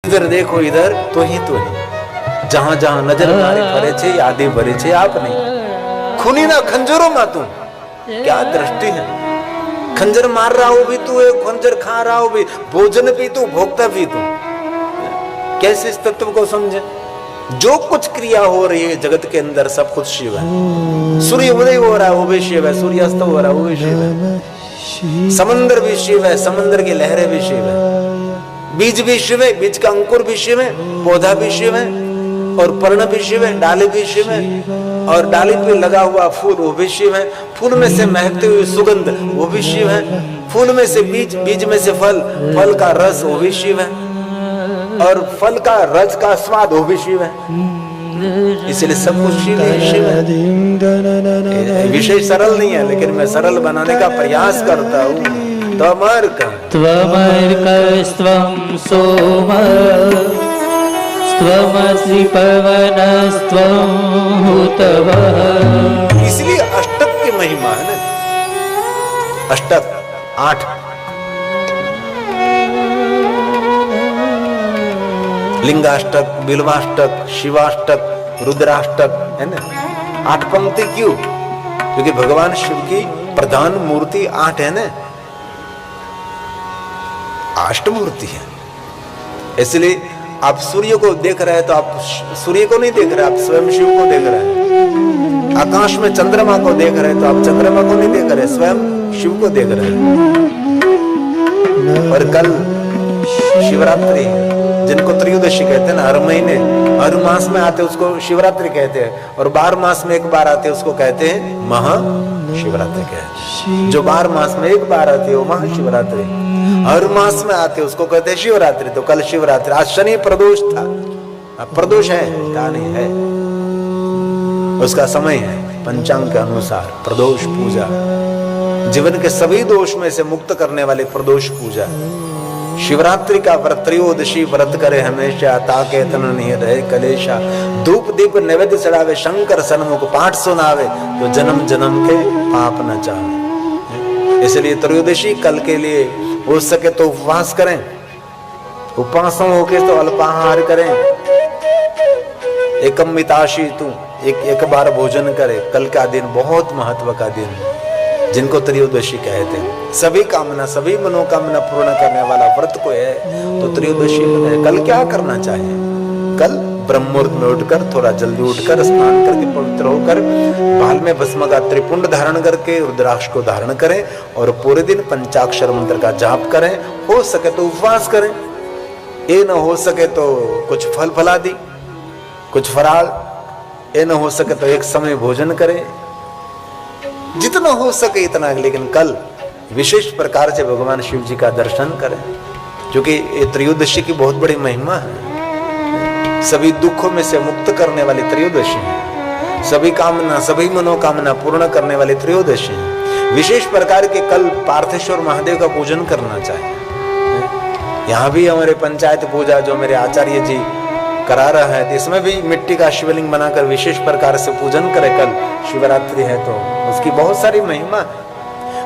इधर देखो इधर तो ही जहां जहां नजर मारे फरे छे यादे भरे छे आपने खूनी ना खंजरों में तू क्या दृष्टि है। खंजर मार रहा हो भी तू है, खंजर खा रहा हो भी, भोजन भी तू, भोगता भी तू। कैसे इस तत्व को समझे। जो कुछ क्रिया हो रही है जगत के अंदर सब कुछ शिव है। सूर्य उदय हो रहा है वो भी शिव है, सूर्यास्त हो रहा है वो भी शिव है। समंदर भी शिव है, समंदर की लहरें भी शिव है। बीज भी शिव है, बीज का अंकुर भी शिव है, पौधा भी शिव है, और पर्ण भी शिव है, डाली भी शिव है, और डाली पे लगा हुआ फूल वो भी शिव है। फूल में से महकती हुई सुगंध वो भी शिव है। फूल में से बीज, बीज में से फल, फल का रस वो भी शिव है, और फल का रस का स्वाद वो भी शिव है। इसलिए सब कुछ शिव है। विषय सरल नहीं है लेकिन मैं सरल बनाने का प्रयास करता हूँ। त्वमर्कस्त्वं सोम त्वमसि पवनस्त्वं हुतवः। इसलिए अष्टक की महिमा है ना। अष्टक 8 लिंगाष्टक, बिल्वाष्टक, शिवाष्टक, रुद्राष्टक है ना। 8 पंक्ति क्यों? क्योंकि भगवान शिव की प्रधान मूर्ति 8 है ना, अष्टमूर्ति है। इसलिए आप सूर्य को देख रहे हैं तो आप सूर्य को नहीं देख रहे, आप स्वयं शिव को देख रहे हैं। आकाश में चंद्रमा को देख रहे हैं तो आप चंद्रमा को नहीं देख रहे, स्वयं शिव को देख रहे हैं। और कल शिवरात्रि है जिनको त्रयोदशी कहते हैं ना। हर महीने हर मास में आते उसको शिवरात्रि कहते हैं, और 12 मास में एक बार आते उसको कहते हैं महाशिवरात्रि कहते हैं। जो 12 मास में एक बार आती है वो महाशिवरात्रि, हर मास में आते उसको कहते हैं शिवरात्रि। तो कल शिवरात्रि, आज शनि प्रदोष था। प्रदोष है क्या नहीं है, उसका समय है पंचांग के अनुसार प्रदोष पूजा। जीवन के सभी दोष में से मुक्त करने वाली प्रदोष पूजा। शिवरात्रि का व्रत, त्रयोदशी व्रत करे हमेशा, ताके तन नहीं रहे कलेशा। धूप दीप नैवेद्य चढ़ावे, शंकर सन्मुख पाठ सुनावे, तो जन्म जन्म के पाप न चाहे। इसलिए त्रयोदशी कल के लिए हो सके तो उपवास करें, उपवासों होके तो अल्पाहार करें। एकम मिताशी तू, एक बार भोजन करे। कल का दिन बहुत महत्व का दिन, जिनको त्रयोदशी कहते हैं। सभी कामना, सभी मनोकामना पूर्ण करने वाला व्रत को है तो त्रयोदशी है। कल क्या करना चाहिए? कल ब्रह्ममुहूर्त में उठकर, थोड़ा जल्दी उठकर, स्नान करके पवित्र होकर, बाल में भस्म का त्रिपुंड धारण करके रुद्राक्ष को धारण करें, और पूरे दिन पंचाक्षर मंत्र का जाप करें। हो सके तो उपवास करें, ये न हो सके तो कुछ फल फलादि, कुछ फराल, ये न हो सके तो एक समय भोजन करें, जितना हो सके इतना। लेकिन कल विशेष प्रकार से भगवान शिव जी का दर्शन करें, क्योंकि ये त्रयोदशी की बहुत बड़ी महिमा है। सभी दुखों में से मुक्त करने वाली त्रयोदशी है, सभी कामना, सभी मनोकामना पूर्ण करने वाली त्रयोदशी है। विशेष प्रकार के कल पार्थेश्वर महादेव का पूजन करना चाहिए। यहाँ भी हमारे पंचायत पूजा जो मेरे आचार्य जी करा रहा है, इसमें भी मिट्टी का शिवलिंग बनाकर विशेष प्रकार से पूजन करें। कल शिवरात्रि है तो उसकी बहुत सारी महिमा है।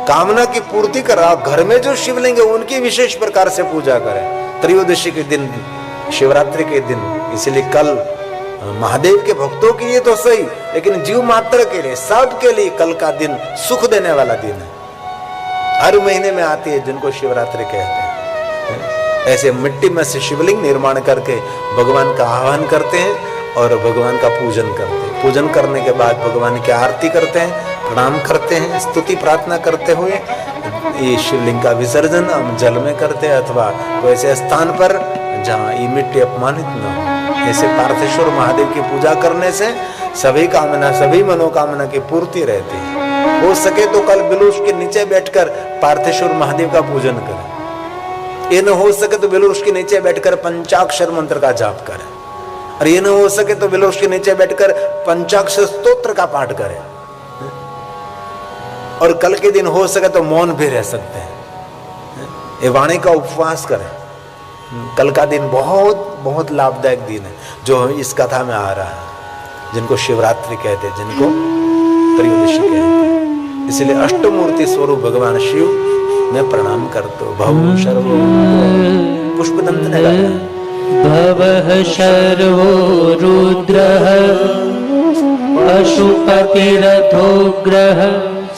कामना की पूर्ति करा, घर में जो शिवलिंग है उनकी विशेष प्रकार से पूजा करें त्रयोदशी के दिन, शिवरात्रि के दिन। इसलिए कल महादेव के भक्तों के लिए तो सही, लेकिन जीव मात्र के लिए, सबके लिए कल का दिन सुख देने वाला दिन है। हर महीने में आती है जिनको शिवरात्रि कहते हैं। ऐसे मिट्टी में से शिवलिंग निर्माण करके भगवान का आह्वान करते हैं और भगवान का पूजन करते हैं। पूजन करने के बाद भगवान की आरती करते हैं, प्रणाम करते हैं, स्तुति प्रार्थना करते हुए ये शिवलिंग का विसर्जन हम जल में करते हैं, अथवा तो ऐसे स्थान पर जहाँ ये मिट्टी अपमानित न हो। ऐसे पार्थेश्वर महादेव की पूजा करने से सभी कामना, सभी मनोकामना की पूर्ति रहती है। हो सके तो कल बिलुष के नीचे बैठकर पार्थेश्वर महादेव का पूजन करें। ये न हो सके तो बिलुष के नीचे बैठकर पंचाक्षर मंत्र का जाप करें, और ये न हो सके तो बिलुष के नीचे बैठकर पंचाक्षर स्तोत्र का पाठ करें। और कल के दिन हो सके तो मौन भी रह सकते हैं, ये वाणी का उपवास करें। कल का दिन बहुत बहुत लाभदायक दिन है जो इस कथा में आ रहा है, जिनको शिवरात्रि कहते हैं, जिनको त्रयोदशी कहते हैं। इसलिए अष्टमूर्ति स्वरूप भगवान शिव मैं प्रणाम करता हूँ। भव सर्व पुष्पदंत ने गाया। भवः सर्वो रुद्रः पशुपतिरथोग्रः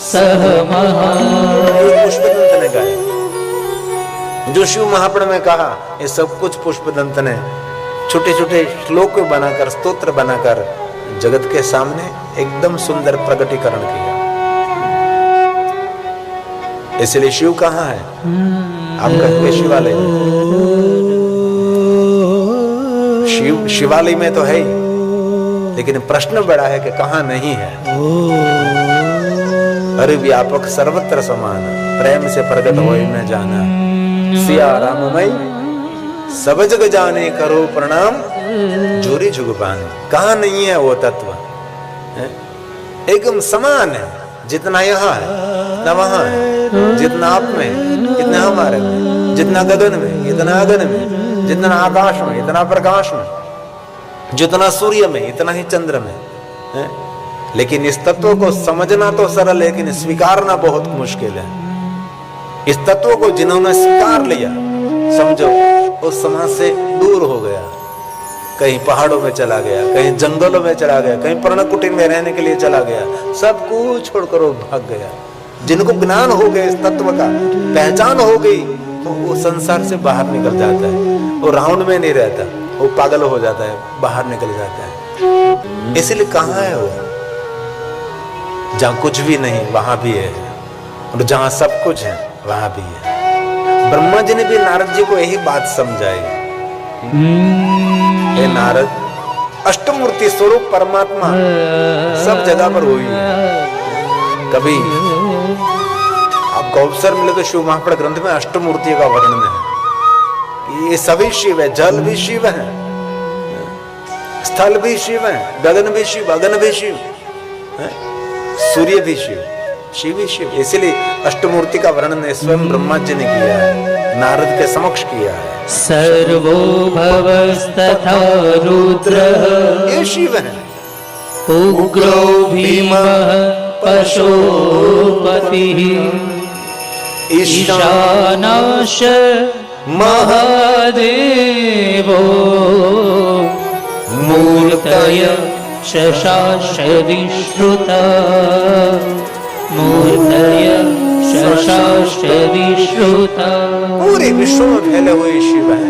सह महा। पुष्पदंत ने गाया, जो शिव महापुराण में कहा, ये सब कुछ पुष्पदंत ने छोटे छोटे श्लोक बनाकर, स्तोत्र बनाकर जगत के सामने एकदम सुंदर प्रकटीकरण किया। इसलिए शिव कहाँ है? आपका शिवालय में। शिव शिवालय में तो है ही, लेकिन प्रश्न बड़ा है कि कहाँ नहीं है। अरे व्यापक सर्वत्र समान, प्रेम से प्रकट होए न जाना। सिया राममय सब जग जाने, करो प्रणाम जोरी जुगबान। कहाँ नहीं है वो तत्व? एकदम समान है, जितना यहाँ है न वहाँ है, जितना आप में इतना हमारे में, जितना गगन में इतना अगन में, जितना आकाश में इतना प्रकाश में, जितना सूर्य में इतना ही चंद्र में है? लेकिन इस तत्व को समझना तो सरल है, लेकिन स्वीकारना बहुत मुश्किल है। इस तत्व को जिन्होंने स्वीकार लिया, समझो उस समाज से दूर हो गया, कहीं पहाड़ों में चला गया, कहीं जंगलों में चला गया, कहीं पर्णकुटीर में रहने के लिए चला गया, सब कुछ छोड़कर वो भाग गया। जिनको ज्ञान हो गया इस तत्व का, पहचान हो गई, तो वो संसार से बाहर निकल जाता है। वो राउंड में नहीं रहता, वो पागल हो जाता है, बाहर निकल जाता है। इसलिए कहाँ है वो? जहाँ कुछ भी नहीं वहां भी है, और जहाँ सब कुछ है वहां भी है। ब्रह्मा जी ने भी नारद जी को यही बात समझाई। हे नारद, अष्टमूर्ति स्वरूप परमात्मा सब जगह पर हुई है। कभी आपको अवसर मिले तो शिव महापुराण ग्रंथ में अष्टमूर्ति का वर्णन है। ये सभी शिव है, जल भी शिव है, स्थल भी शिव है, गगन भी शिव, अगन भी शिव, सूर्य भी शिव, शिव ही शिव। इसलिए अष्टमूर्ति का वर्णन स्वयं ब्रह्मा जी ने किया है, नारद के समक्ष किया है। सर्वो भवस्तथा रुद्रः, ये शिव है। उग्रो भीमः पशुपतिः, ईशानश्च महादेवो, मूर्तय शशाश्चरिश्रुता, मूर्तय शशाश्चरिश्रुता। पूरे विश्व में फैले हुए शिव है।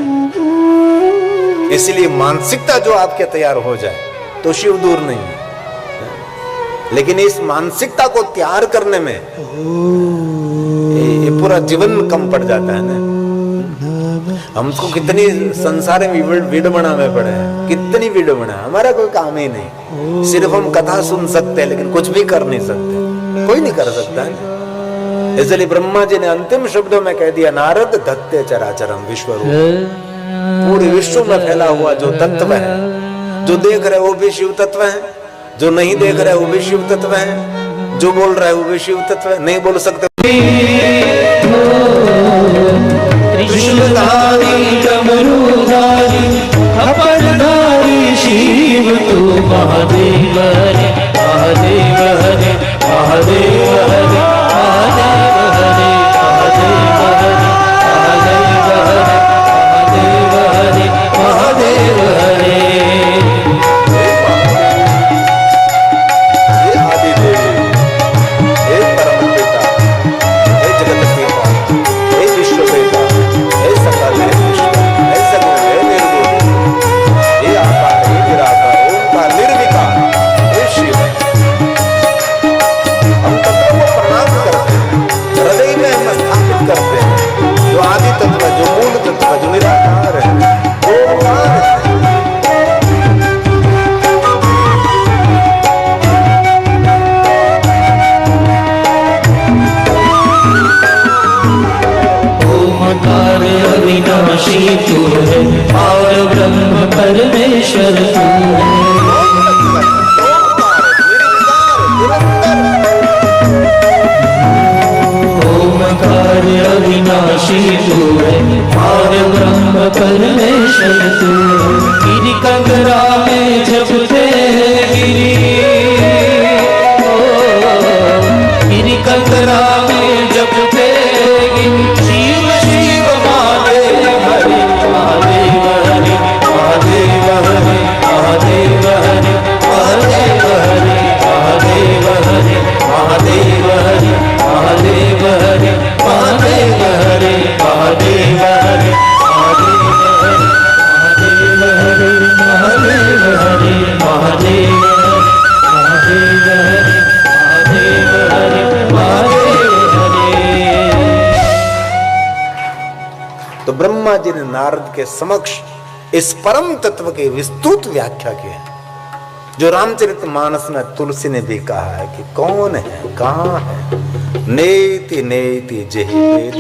इसलिए मानसिकता जो आपके तैयार हो जाए तो शिव दूर नहीं है, लेकिन इस मानसिकता को तैयार करने में ये पूरा जीवन कम पड़ जाता है ना। हमको कितनी संसार में विडंबना में पड़े हैं, कितनी विडंबना, हमारा कोई काम ही नहीं। सिर्फ हम कथा सुन सकते हैं, लेकिन कुछ भी कर नहीं सकते, कोई नहीं कर सकता है। इसलिए ब्रह्मा जी ने अंतिम शब्दों में कह दिया, नारद धत्ते चराचरम विश्वरूप। पूरे विश्व में फैला हुआ जो तत्व है, जो देख रहे वो भी शिव तत्व है, जो नहीं देख रहे वो भी शिव तत्व है, जो बोल रहा है वो भी शिव तत्व है। नहीं बोल सकते त्रिशूलधारी डमरूधारी अपरधारी शिव तू महादेव हरे, महादेव हरे, महादेव हरे, महादेव हरे, महादेव हरे, महादेव हरे, महादेव हरे, महादेव हरे। हे आदि देव, हे परम पिता, हे जगत पिता, हे विश्व पिता, हे सकल, हे विश्व, हे सगुण, हे निर्गुण, हे आकार, हे निराकार, ओंकार, निर्विकार, हे शिव। हम तत्व को प्रणाम करते हैं, हृदय में हम स्थापित करते हैं, जो आदि तत्व, जो मूल तत्व, जो निराकार है, ओंकार है। ओंकार अविनाशी तू है, और ब्रह्म परमेश्वर तू है। ओंकार अविनाशी तू है, और ब्रह्म परमेश्वर तू है। गिरि कंगरा में जपते गिरि, गिरि कंगरा में जपते गिरि, शिव शिव महादेव हरे, महादेव हरे, नारद के समक्ष इस परम तत्व की विस्तृत व्याख्या की है, जो रामचरितमानस में तुलसी ने भी कहा है कि कौन है, कहाँ है, नेति नेति जेहि वेद।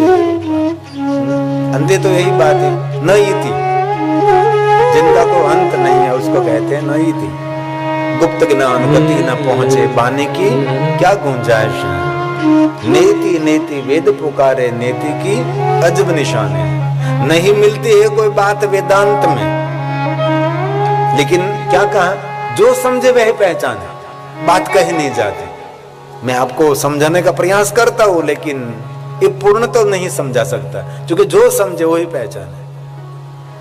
अंधे तो यही बात है, न इति, जिनका कोई अंत नहीं है उसको कहते हैं न इति। गुप्त ज्ञान गति न पहुंचे बानी की क्या गुंजाइश है। नेति नेति वेद पुकारे, नेति की अजब निशान है। नहीं मिलती है कोई बात वेदांत में, लेकिन क्या कहा, जो समझे वह पहचाने, बात कही नहीं जाती। मैं आपको समझाने का प्रयास करता हूं, लेकिन ये पूर्ण तो नहीं समझा सकता, क्योंकि जो समझे वही पहचाने।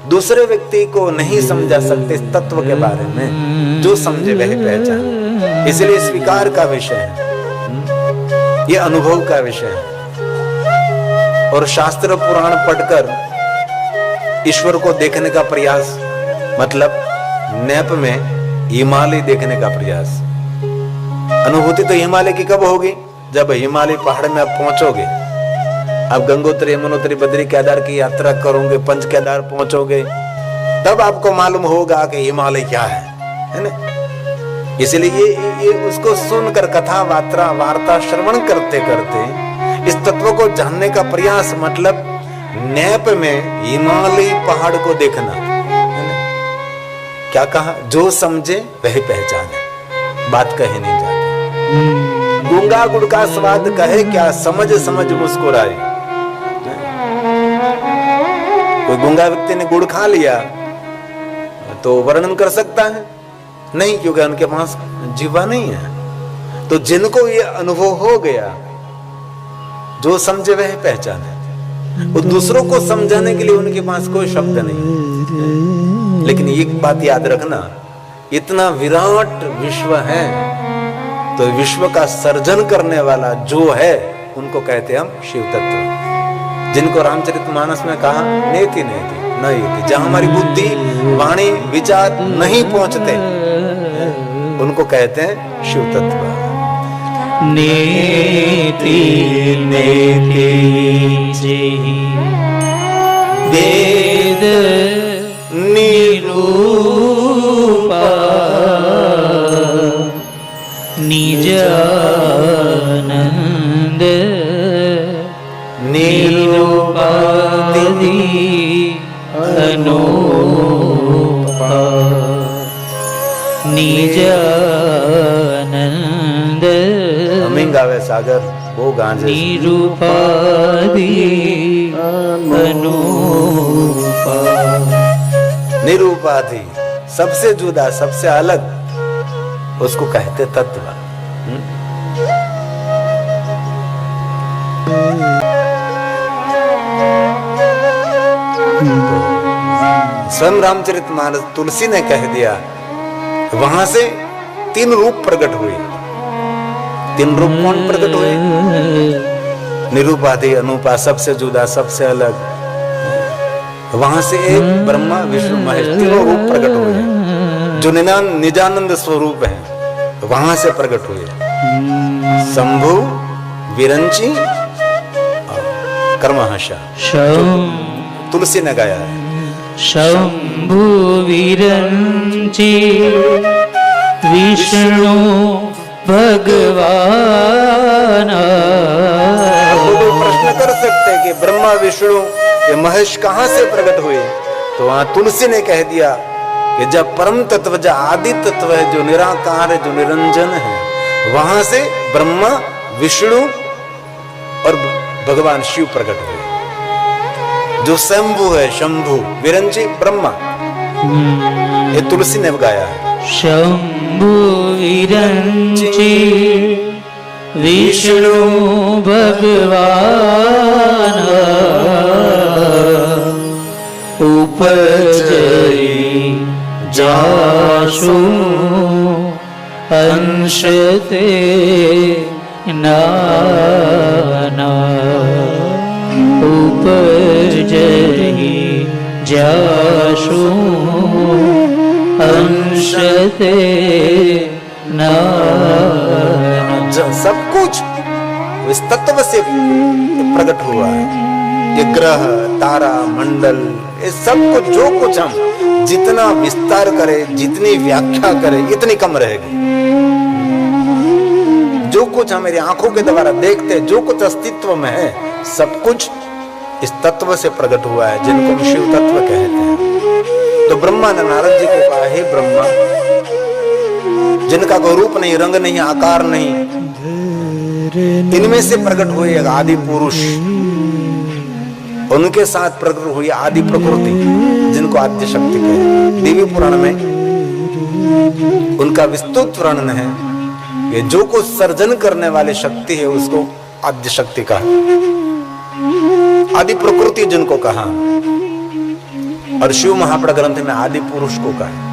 दूसरे व्यक्ति को नहीं समझा सकते इस तत्व के बारे में, जो समझे वह पहचाने। इसलिए स्वीकार का विषय है, ये अनुभव का विषय है। और शास्त्र पुराण पढ़कर ईश्वर को देखने का प्रयास, मतलब नैप में हिमालय देखने का प्रयास। अनुभूति तो हिमालय की कब होगी, जब हिमालय पहाड़ में आप पहुंचोगे। आप गंगोत्री, यमुनोत्री, बद्री, केदार की यात्रा करोगे, पंच केदार पहुंचोगे, तब आपको मालूम होगा कि हिमालय क्या है ना। इसलिए ये उसको सुनकर कथा वार्ता श्रवण करते करते इस तत्व को जानने का प्रयास, मतलब नैप में हिमालय पहाड़ को देखना। क्या कहा, जो समझे वही पहचाने, बात कहे नहीं जाती। गूंगा गुड़ का स्वाद कहे क्या, समझ समझ मुस्कुराए। कोई गूंगा व्यक्ति ने गुड़ खा लिया तो वर्णन कर सकता है नहीं, क्योंकि उनके पास जीवा नहीं है। तो जिनको ये अनुभव हो गया, जो समझे वह पहचाने। और दूसरों को समझाने के लिए उनके पास कोई शब्द नहीं। लेकिन एक बात याद रखना, इतना विराट विश्व है, तो विश्व का सर्जन करने वाला जो है उनको कहते हैं हम शिव तत्व, जिनको रामचरितमानस में कहा नेति नेति न इति। जहां हमारी बुद्धि, वाणी, विचार नहीं पहुंचते उनको कहते हैं शिव तत्व। नेति नेति जेहि वेद निरूपा निज आनंद निरूपादि अनूपा निज आनंद। हमें गावे सागर वो गांजे निरूपादि अनूपा। निरूपाधि, सबसे जुदा, सबसे अलग, उसको कहते तत्व। स्वयं रामचरितमानस तुलसी ने कह दिया, वहां से 3 रूप प्रकट हुए। 3 रूप कौन प्रकट हुए? निरूपाधि, अनूपा, सबसे जुदा, सबसे अलग। वहां से एक ब्रह्मा विष्णु महेश 3 रूप प्रकट हुए, जो निजानंद स्वरूप है, वहां से प्रकट हुए। शंभु, विरंची, कर्महर्षा, तुलसी ने गाया है। शंभु विरंची विष्णु भगवान। तो प्रश्न कर सकते हैं कि ब्रह्मा विष्णु ये महेश कहां से प्रकट हुए? तो वहां तुलसी ने कह दिया कि जब परम तत्व, जो आदि तत्व है, जो निराकार है, जो निरंजन है, वहां से ब्रह्मा विष्णु और भगवान शिव प्रकट हुए। जो शंभु है, शंभु, विरंची, ब्रह्मा, ये तुलसी ने गाया है। शंभु विरंची विष्णु भगवान उपजई जासु अंशते नाना। उपजई जासु अंशते नाना। सब कुछ वो इस तत्व से प्रकट हुआ है। ये ग्रह, तारा, मंडल, ये सब कुछ जो कुछ हम जितना विस्तार करें, जितनी व्याख्या करें, इतनी कम रहेगी। जो कुछ हमारी आंखों के द्वारा देखते हैं, जो कुछ अस्तित्व में है, सब कुछ इस तत्व से प्रकट हुआ है, जिनको हम शिव तत्व कहते हैं। तो ब्रह्मा ने नारद जी को कहा, हे ब्रह्मा, जिनका कोई रूप नहीं, रंग नहीं, आकार नहीं, इनमें से प्रकट हुए एक आदि पुरुष, उनके साथ प्रकट हुई आदि प्रकृति, जिनको आद्य शक्ति कहते हैं। देवी पुराण में उनका विस्तृत वर्णन है कि जो कुछ सर्जन करने वाली शक्ति है उसको आद्य शक्ति कहा, आदि प्रकृति जिनको कहा, और शिव महापुराण ग्रंथ में आदि पुरुष को कहा।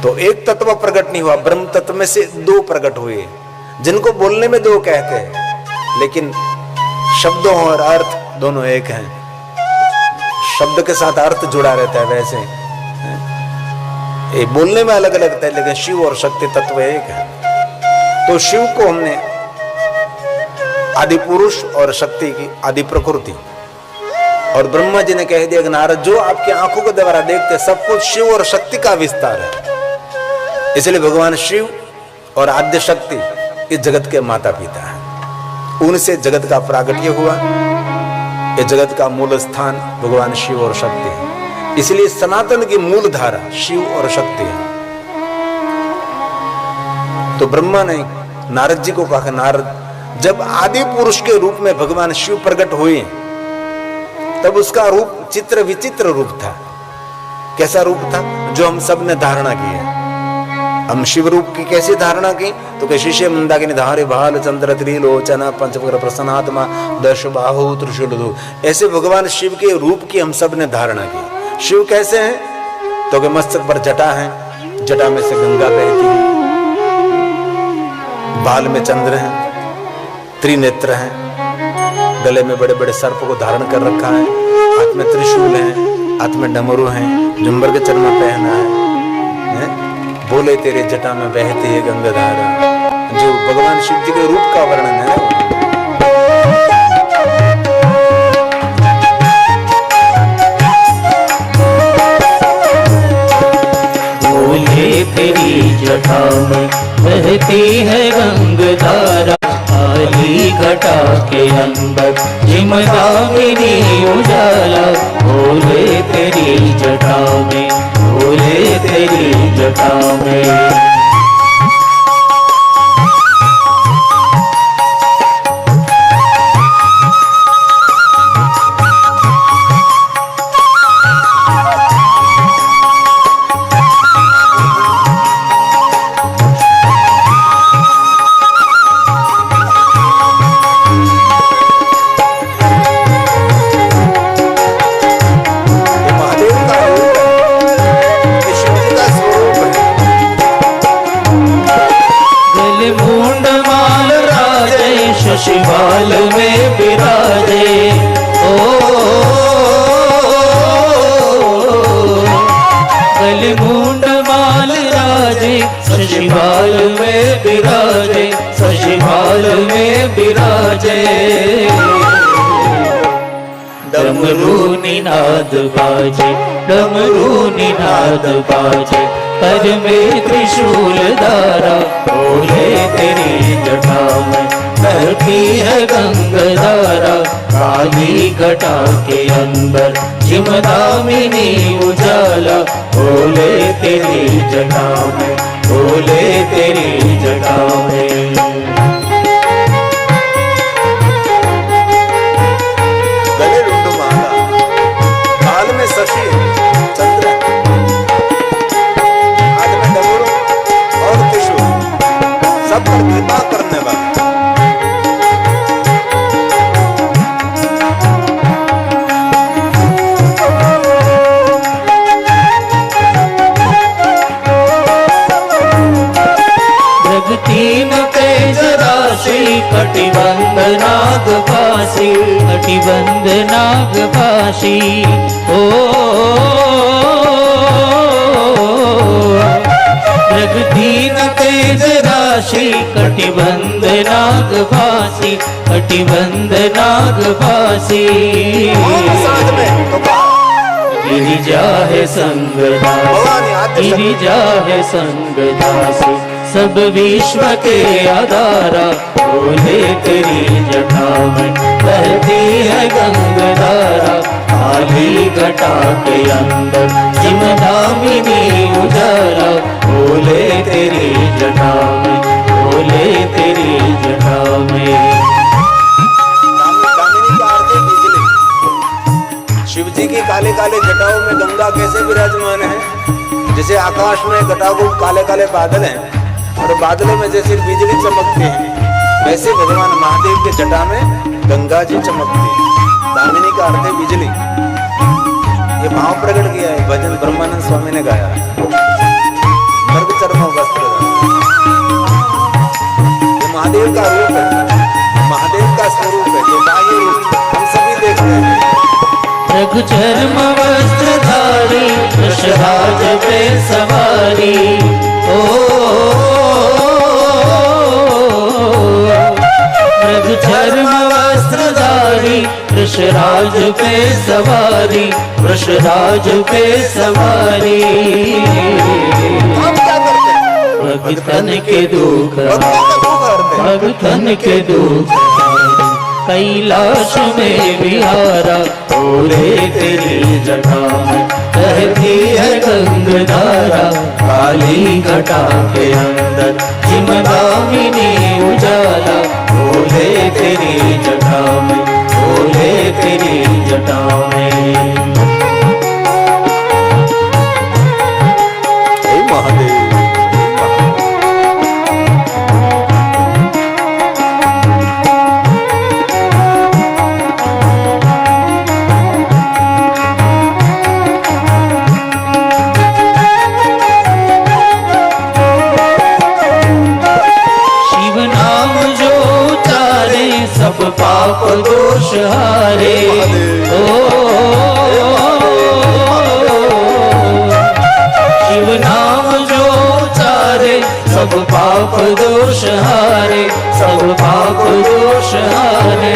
तो एक तत्व प्रकट नहीं हुआ, ब्रह्म तत्व में से दो प्रकट हुए, जिनको बोलने में दो कहते हैं, लेकिन शब्दों और अर्थ दोनों एक हैं। शब्द के साथ अर्थ जुड़ा रहता है, वैसे ये बोलने में अलग अलग है, लेकिन शिव और शक्ति तत्व एक है। तो शिव को हमने आदि पुरुष और शक्ति की आदि प्रकृति, और ब्रह्मा जी ने कह दिया कि नारद, जो आपकी आंखों के द्वारा देखते सब कुछ शिव और शक्ति का विस्तार है। इसलिए भगवान शिव और आद्य शक्ति इस जगत के माता पिता हैं, उनसे जगत का प्रागट्य हुआ। ये जगत का मूल स्थान भगवान शिव और शक्ति है, इसलिए सनातन की मूल धारा शिव और शक्ति है। तो ब्रह्मा ने नारद जी को कहा, नारद, जब आदि पुरुष के रूप में भगवान शिव प्रकट हुए, तब उसका रूप चित्र विचित्र रूप था। कैसा रूप था? जो हम सब ने धारणा की है। हम शिव रूप की कैसे धारणा की? तो कि शिष्य मंदाकिनी धारे भाल चंद्र त्रिलोचन पंचवक्र प्रसन्नात्मा दश बाहु त्रिशूलधु, ऐसे भगवान शिव के रूप की हम सब ने धारणा की। शिव कैसे हैं? तो कि मस्तक पर जटा है, जटा में से गंगा बहती है, बाल में चंद्र है, त्रिनेत्र है, गले में बड़े बड़े सर्प को धारण कर रखा है, हाथ में त्रिशूल है, हाथ में डमरू है, जुम्बर के चरमा पहना है। बोले तेरे जटा में बहती है गंगा धारा, जो भगवान शिव जी के रूप का वर्णन है। बोले तेरी जटा में बहती है गंगा धारा, काली घटा के अंदर जिमदागिनी उजाला। बोले तेरी जटा में, बोले तेरी जटा में। शिवाल में विराजे, गल मुंड माल राजे, शिवाल में विराजे, शिवाल में विराजे। डमरू निनाद बाजे, डमरू निनाद बाजे, कर में त्रिशूल धारा। बोले तेरी जटा में बहती है गंगा धारा, काली घटा के अंदर जिमदामिनी उजाला। बोले तेरी जटा में, बोले तेरी जटा में। गले रुंडमाला, बाल में शशि चंद्र, हाथ में डमरू और त्रिशूल, सब पर कृपा करने वाला। तीन तेज राशि कटिबंध नाग फांसी, कटिबंध नाग फांसी। तीन तेज राशि कटिबंध नाग फांसी, कटिबंध नागवासी कौन साथ में तो कहा गिरिजा है संगदास, भवानी आद्य शक्ति। गिरिजा है संगदास, सब विश्व के आधारा बोले तेरी जटा में बहती है गंगधारा, काली घटा के अंदर जिमदामिनी उजारा, बोले तेरी जटा में, बोले तेरी जटा में। दामिनी का अर्थ है बिजली। शिव जी की काले काले जटाओं में गंगा कैसे विराजमान है? जैसे आकाश में घटाओं को काले काले बादल हैं और बादलों में जैसे बिजली चमकती है, वैसे भगवान महादेव के जटा में गंगा जी चमकती है। दामिनी का अर्थ है बिजली। ये भाव प्रकट किया है, भजन ब्रह्मानंद स्वामी ने गाया। मर्ग चर्म वस्त्र, ये महादेव का रूप है, महादेव का स्वरूप है, ये बाह्य रूप हम सभी देखते हैं। रघु चर्म वस्त्रधारी वृषभाज पे सवारी, रघु चर्म वस्त्रधारी वृषराज पे सवारी, वृषराज पे सवारी, हम क्या करते हैं? भगतन के दुख, भक्तों का दुख हरते हैं। भगतन के दुख, कैलाश में विहारा, बोले तेरी जटा में बहती है गंगधारा, काली घटा के अंदर जिमदामिनी उजाला, बोले तेरी जटा में, बोले तेरी जटा में। हे महादेव, सब पाप दोष हारे, शिव नाम जो चारे, सब पाप दोष हारे, सब पाप दोष हारे।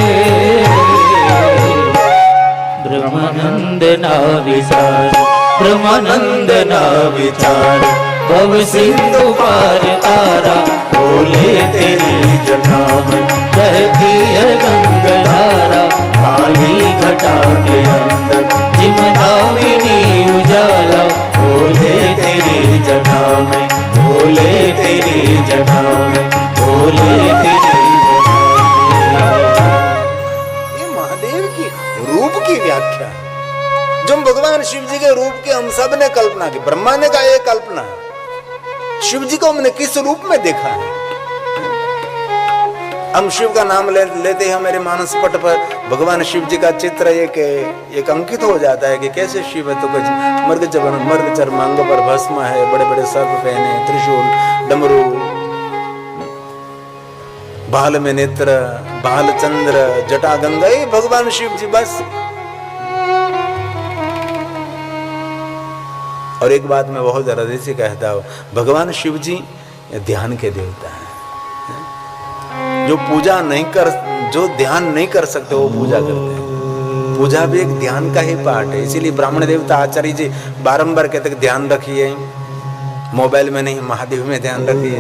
ब्रह्मानंद ना विचार, ब्रह्मानंद ना विचार, भव सिंधु पार तारा, बोले तेरी जटा में बहती है गंगधारा, काली घटा के अंदर जिमदामिनी उजाला, बोले तेरी जटा में, बोले तेरी जटा में, बोले तेरी जटा में। ये महादेव की रूप की व्याख्या, जो भगवान शिव जी के रूप की हम सब ने कल्पना की। ब्रह्मा ने कहा ये कल्पना है, शिव जी को हमने किस रूप में देखा है? हम शिव का नाम लेते ही हमारे मानस पट पर भगवान शिव जी का चित्र एक अंकित हो जाता है कि कैसे शिव है। तो कुछ मर्ग चर्मांग पर भस्म है, बड़े बड़े सर्प पहने, त्रिशूल, डमरू, बाल में नेत्र, बाल चंद्र, जटा गंगा, ये भगवान शिव जी बस। और एक बात मैं बहुत हृदय से कहता हूँ, भगवान शिव जी ध्यान के देवता हैं। जो पूजा नहीं कर, जो ध्यान नहीं कर सकते वो पूजा करते हैं। पूजा भी एक ध्यान का ही पार्ट है। इसीलिए ब्राह्मण देवता आचार्य जी बारंबार कहते हैं ध्यान रखिए, मोबाइल में नहीं महादेव में ध्यान रखिए।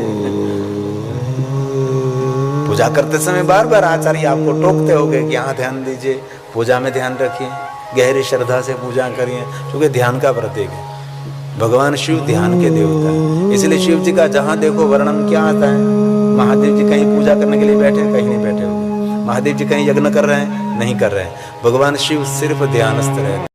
पूजा करते समय बार बार आचार्य आपको टोकते होंगे कि यहाँ ध्यान दीजिए, पूजा में ध्यान रखिए, गहरी श्रद्धा से पूजा करिए, क्योंकि ध्यान का प्रतीक है। भगवान शिव ध्यान के देवता है। इसलिए शिव जी का जहां देखो वर्णन क्या आता है, महादेव जी कहीं पूजा करने के लिए बैठे, कहीं नहीं बैठे हुए। महादेव जी कहीं यज्ञ कर रहे हैं, नहीं कर रहे हैं। भगवान शिव सिर्फ ध्यानस्थ रहते हैं।